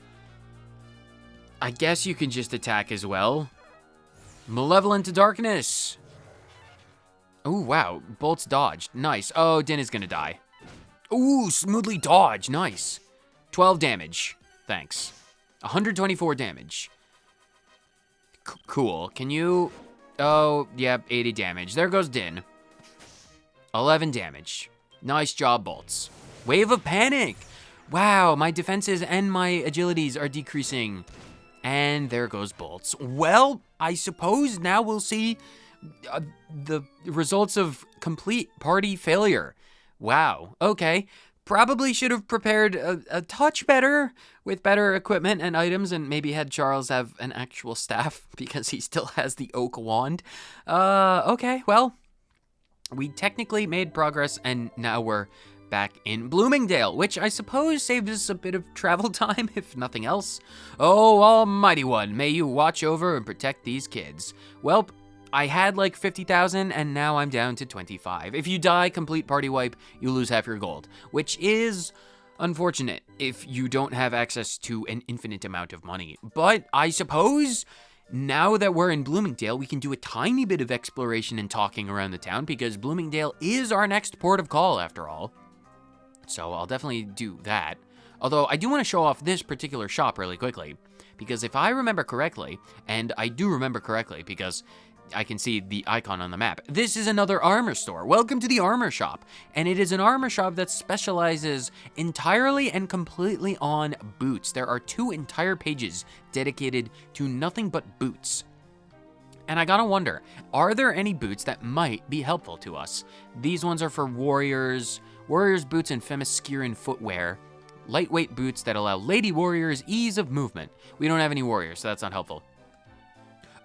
I guess you can just attack as well. Malevolent to darkness. Oh, wow. Bolts dodged. Nice. Oh, Dynne is gonna die. Ooh, smoothly dodge. Nice. 12 damage. Thanks. 124 damage. Cool. Can you... Oh, yep, 80 damage. There goes Dynne. 11 damage. Nice job, Bolts. Wave of Panic! Wow, my defenses and my agilities are decreasing. And there goes Bolts. Well, I suppose now we'll see the results of complete party failure. Wow, okay. Probably should have prepared a touch better with better equipment and items, and maybe had Charles have an actual staff because he still has the oak wand. Okay, well... We technically made progress, and now we're back in Bloomingdale, which I suppose saves us a bit of travel time, if nothing else. Oh, almighty one, may you watch over and protect these kids. Well, I had like 50,000, and now I'm down to 25. If you die, complete party wipe, you lose half your gold, which is unfortunate if you don't have access to an infinite amount of money. But I suppose... now that we're in Bloomingdale, we can do a tiny bit of exploration and talking around the town, because Bloomingdale is our next port of call, after all. So I'll definitely do that. Although, I do want to show off this particular shop really quickly, because if I remember correctly, and I do remember correctly because I can see the icon on the map, this is another armor store. Welcome to the armor shop. And it is an armor shop that specializes entirely and completely on boots. There are 2 entire pages dedicated to nothing but boots. And I gotta wonder, are there any boots that might be helpful to us? These ones are for warriors, boots and Themysciran footwear, lightweight boots that allow lady warriors ease of movement. We don't have any warriors, so that's not helpful.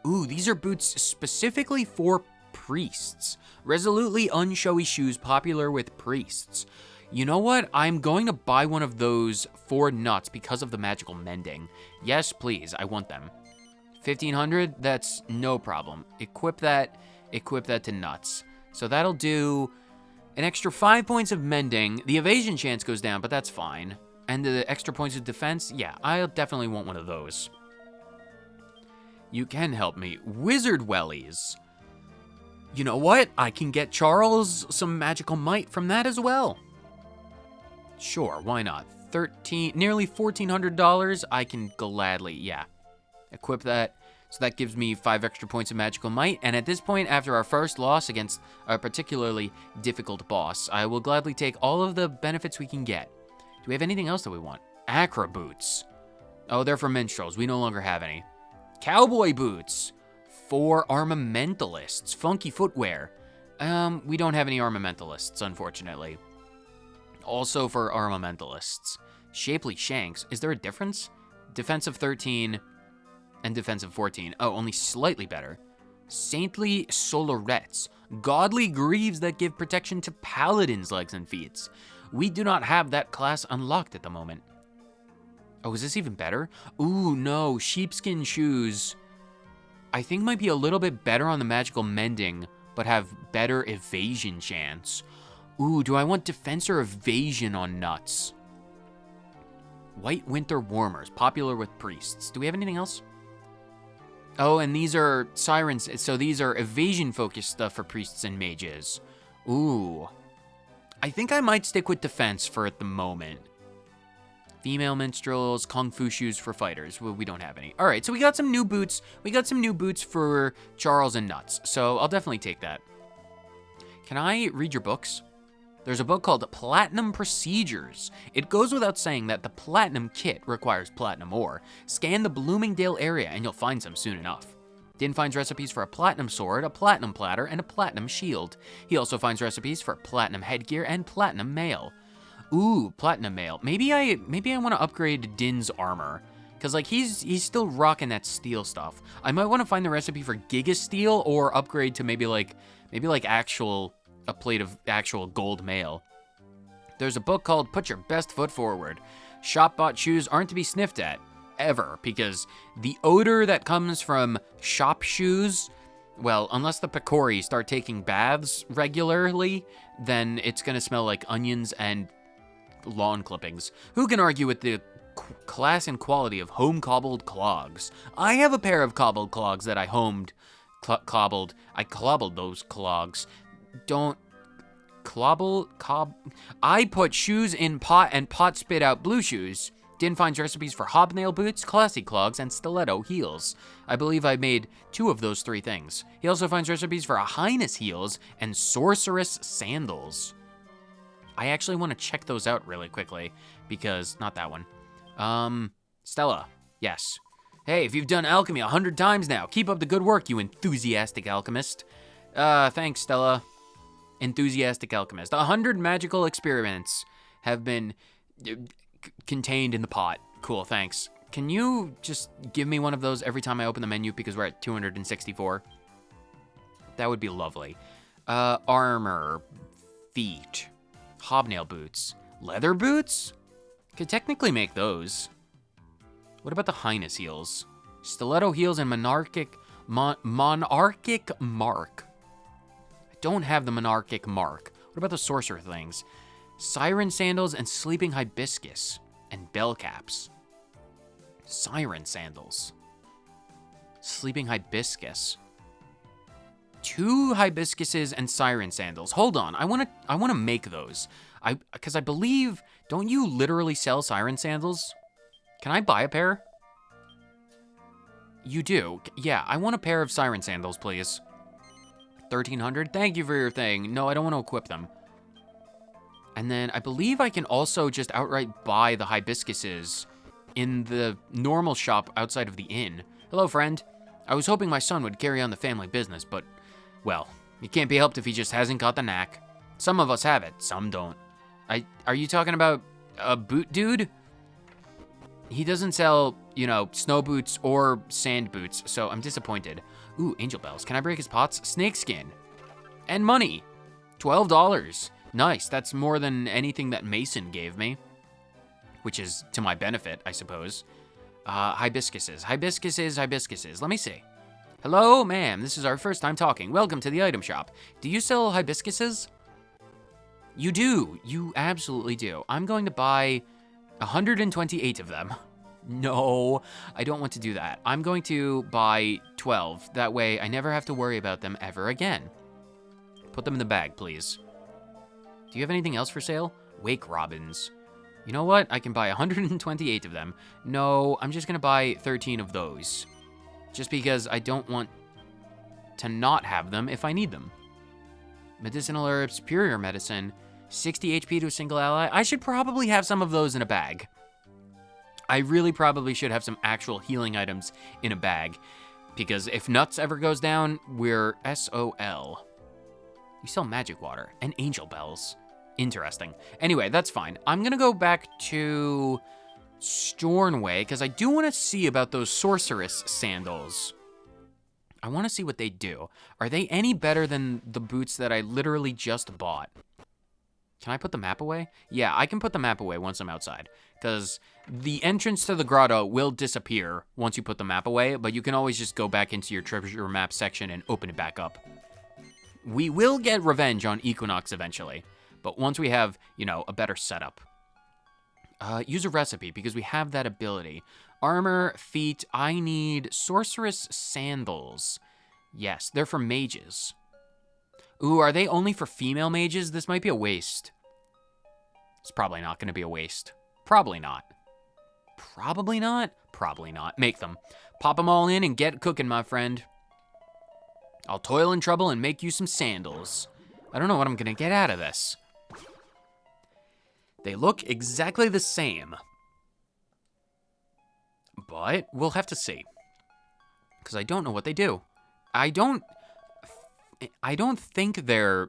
Ooh, these are boots specifically for priests. Resolutely unshowy shoes popular with priests. You know what? I'm going to buy one of those for nuts because of the magical mending. Yes, please. I want them. 1,500? That's no problem. Equip that to nuts. So that'll do an extra 5 points of mending. The evasion chance goes down, but that's fine. And the extra points of defense? Yeah, I'll definitely want one of those. You can help me. Wizard wellies. You know what? I can get Charles some magical might from that as well. Sure, why not? Nearly $1,400. I can gladly, yeah. Equip that. So that gives me 5 extra points of magical might. And at this point, after our first loss against a particularly difficult boss, I will gladly take all of the benefits we can get. Do we have anything else that we want? Acra boots. Oh, they're for minstrels. We no longer have any. Cowboy boots for armamentalists. Funky footwear. We don't have any armamentalists, unfortunately. Also for armamentalists. Shapely shanks. Is there a difference? Defensive 13 and defensive 14. Oh, only slightly better. Saintly solarettes. Godly greaves that give protection to paladins' legs and feet. We do not have that class unlocked at the moment. Oh, is this even better? Ooh, no, sheepskin shoes. I think might be a little bit better on the magical mending, but have better evasion chance. Ooh, do I want defense or evasion on nuts? White winter warmers, popular with priests. Do we have anything else? Oh, and these are sirens, so these are evasion-focused stuff for priests and mages. Ooh. I think I might stick with defense for the moment. Female minstrels, kung fu shoes for fighters. Well, we don't have any. All right, so we got some new boots. We got some new boots for Charles and Nuts, so I'll definitely take that. Can I read your books? There's a book called Platinum Procedures. It goes without saying that the Platinum Kit requires platinum ore. Scan the Bloomingdale area and you'll find some soon enough. Dynne finds recipes for a platinum sword, a platinum platter, and a platinum shield. He also finds recipes for platinum headgear and platinum mail. Ooh, platinum mail. Maybe I want to upgrade Dynne's armor, cause like he's still rocking that steel stuff. I might want to find the recipe for Giga Steel or upgrade to maybe like a plate of actual gold mail. There's a book called Put Your Best Foot Forward. Shop-bought shoes aren't to be sniffed at, ever, because the odor that comes from shop shoes, well, unless the Picori start taking baths regularly, then it's gonna smell like onions and lawn clippings. Who can argue with the class and quality of home-cobbled clogs? I have a pair of cobbled clogs that I cobbled. I clobbled those clogs. I put shoes in pot and pot spit out blue shoes. Dynne finds recipes for hobnail boots, classy clogs, and stiletto heels. I believe I made 2 of those 3 things. He also finds recipes for a highness heels and sorceress sandals. I actually want to check those out really quickly, because, not that one. Stella, yes. Hey, if you've done alchemy 100 times now, keep up the good work, you enthusiastic alchemist. Thanks, Stella. Enthusiastic alchemist. 100 magical experiments have been contained in the pot. Cool, thanks. Can you just give me one of those every time I open the menu, because we're at 264? That would be lovely. Armor, feet, hobnail boots, leather boots? Could technically make those. What about the highness heels? Stiletto heels and monarchic mark. I don't have the monarchic mark. What about the sorcerer things? Siren sandals and sleeping hibiscus and bell caps. Siren sandals. Sleeping hibiscus. 2 hibiscuses and siren sandals. Hold on, I wanna make those. Because I believe, don't you literally sell siren sandals? Can I buy a pair? You do. Yeah, I want a pair of siren sandals, please. 1,300. Thank you for your thing. No, I don't want to equip them. And then I believe I can also just outright buy the hibiscuses in the normal shop outside of the inn. Hello, friend. I was hoping my son would carry on the family business, but, well, it can't be helped if he just hasn't got the knack. Some of us have it, some don't. Are you talking about a boot dude? He doesn't sell, snow boots or sand boots, so I'm disappointed. Ooh, angel bells. Can I break his pots? Snakeskin. And money. $12. Nice, that's more than anything that Mason gave me. Which is to my benefit, I suppose. Hibiscuses. Let me see. Hello, ma'am. This is our first time talking. Welcome to the item shop. Do you sell hibiscuses? You do. You absolutely do. I'm going to buy 128 of them. No, I don't want to do that. I'm going to buy 12. That way I never have to worry about them ever again. Put them in the bag, please. Do you have anything else for sale? Wake robins. You know what? I can buy 128 of them. No, I'm just gonna buy 13 of those. Just because I don't want to not have them if I need them. Medicinal herbs, superior medicine, 60 HP to a single ally. I should probably have some of those in a bag. I really probably should have some actual healing items in a bag. Because if Nuts ever goes down, we're SOL. You sell magic water and angel bells. Interesting. Anyway, that's fine. I'm gonna go back to Stornway, because I do want to see about those sorceress sandals. I want to see what they do. Are they any better than the boots that I literally just bought? Can I put the map away? Yeah, I can put the map away once I'm outside, because the entrance to the grotto will disappear once you put the map away, but you can always just go back into your treasure map section and open it back up. We will get revenge on Equinox eventually, but once we have, a better setup. Use a recipe, because we have that ability. Armor, feet, I need sorceress sandals. Yes, they're for mages. Ooh, are they only for female mages? This might be a waste. It's probably not going to be a waste. Probably not. Probably not? Probably not. Make them. Pop them all in and get cooking, my friend. I'll toil in trouble and make you some sandals. I don't know what I'm gonna get out of this. They look exactly the same. But we'll have to see. Because I don't know what they do. I don't think they're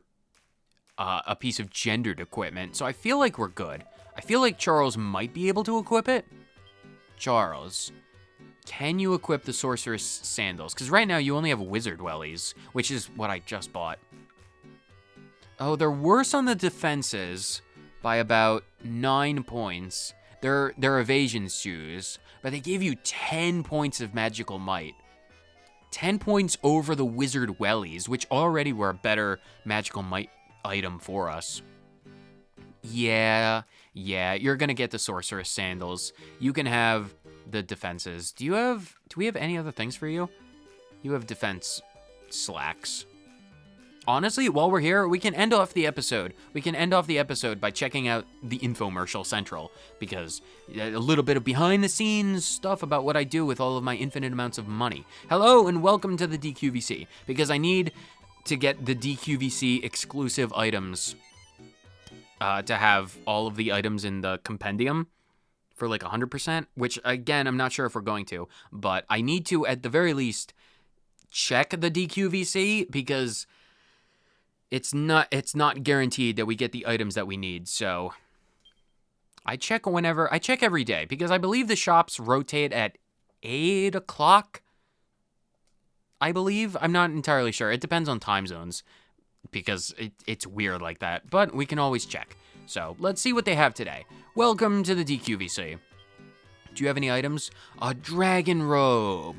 a piece of gendered equipment, so I feel like we're good. I feel like Charles might be able to equip it. Charles, can you equip the sorceress sandals? Because right now you only have wizard wellies, which is what I just bought. Oh, they're worse on the defenses by about 9 points. They're evasion shoes, but they give you 10 points of magical might. 10 points over the wizard wellies, which already were a better magical might item for us. Yeah, you're gonna get the sorceress sandals. You can have the defenses. Do we have any other things for you? You have defense slacks. Honestly, while we're here, we can end off the episode. We can end off the episode by checking out the infomercial central, because a little bit of behind the scenes stuff about what I do with all of my infinite amounts of money. Hello and welcome to the DQVC, because I need to get the DQVC exclusive items to have all of the items in the compendium for like 100%, which again, I'm not sure if we're going to, but I need to at the very least check the DQVC, because it's not guaranteed that we get the items that we need. So I check every day, because I believe the shops rotate at 8 o'clock. I believe. I'm not entirely sure. It depends on time zones, because it's weird like that, but we can always check. So let's see what they have today. Welcome to the DQVC. Do you have any items? A dragon robe.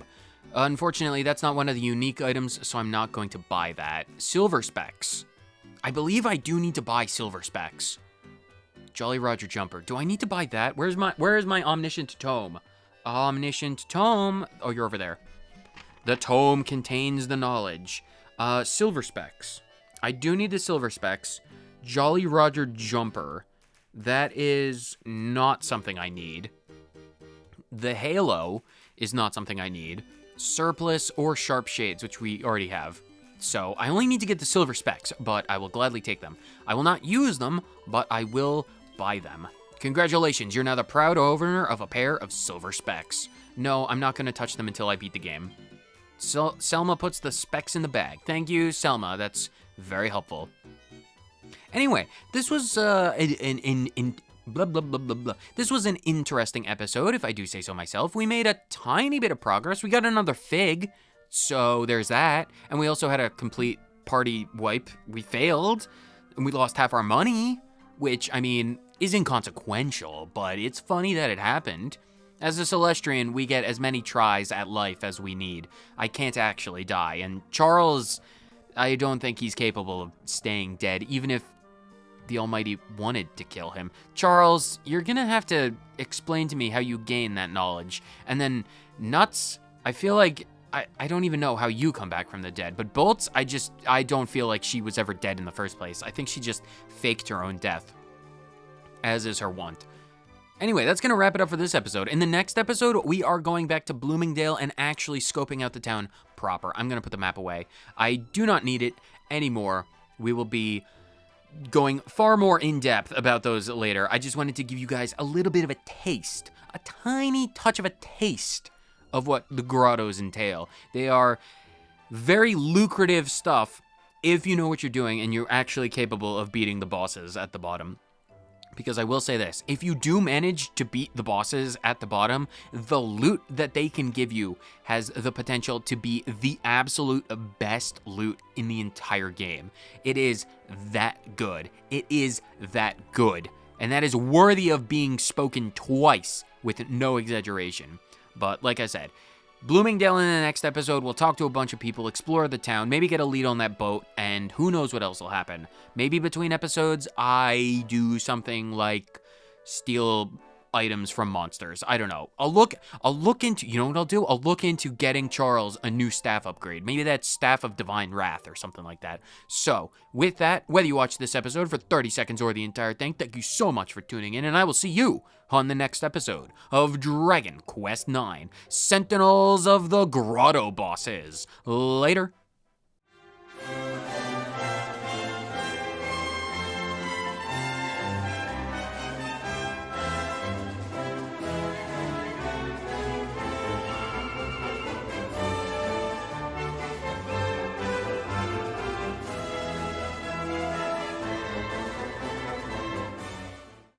Unfortunately, that's not one of the unique items, so I'm not going to buy that. Silver specs. I believe I do need to buy silver specs. Jolly Roger jumper. Do I need to buy that? Where is my omniscient tome? Omniscient tome. Oh, you're over there. The tome contains the knowledge. Silver specs. I do need the silver specs. Jolly Roger jumper. That is not something I need. The halo is not something I need. Surplice or sharp shades, which we already have. So I only need to get the silver specs, but I will gladly take them. I will not use them, but I will buy them. Congratulations, you're now the proud owner of a pair of silver specs. No, I'm not going to touch them until I beat the game. Selma puts the specs in the bag. Thank you, Selma. That's very helpful. Anyway, this was This was an interesting episode, if I do say so myself. We made a tiny bit of progress. We got another fig, so there's that. And we also had a complete party wipe. We failed, and we lost half our money, which, I mean, is inconsequential, but it's funny that it happened. As a Celestrian, we get as many tries at life as we need. I can't actually die, and Charles, I don't think he's capable of staying dead, even if the Almighty wanted to kill him. Charles, you're gonna have to explain to me how you gain that knowledge. And then Nuts, I feel like I don't even know how you come back from the dead, but Bolts, I don't feel like she was ever dead in the first place. I think she just faked her own death, as is her wont. Anyway, that's gonna wrap it up for this episode. In the next episode, we are going back to Bloomingdale and actually scoping out the town proper. I'm gonna put the map away. I do not need it anymore. We will be going far more in depth about those later. I just wanted to give you guys a little bit of a taste, a tiny touch of a taste of what the grottos entail. They are very lucrative stuff if you know what you're doing and you're actually capable of beating the bosses at the bottom. Because I will say this, if you do manage to beat the bosses at the bottom, the loot that they can give you has the potential to be the absolute best loot in the entire game. It is that good. It is that good. And that is worthy of being spoken twice with no exaggeration. But like I said, Bloomingdale in the next episode, we'll talk to a bunch of people, explore the town, maybe get a lead on that boat, and who knows what else will happen. Maybe between episodes, I do something like steal items from monsters. I don't know. I'll look into, you know what I'll do? I'll look into getting Charles a new staff upgrade. Maybe that's Staff of Divine Wrath or something like that. So, with that, whether you watch this episode for 30 seconds or the entire thing, thank you so much for tuning in, and I will see you on the next episode of Dragon Quest IX, Sentinels of the Grotto Bosses. Later.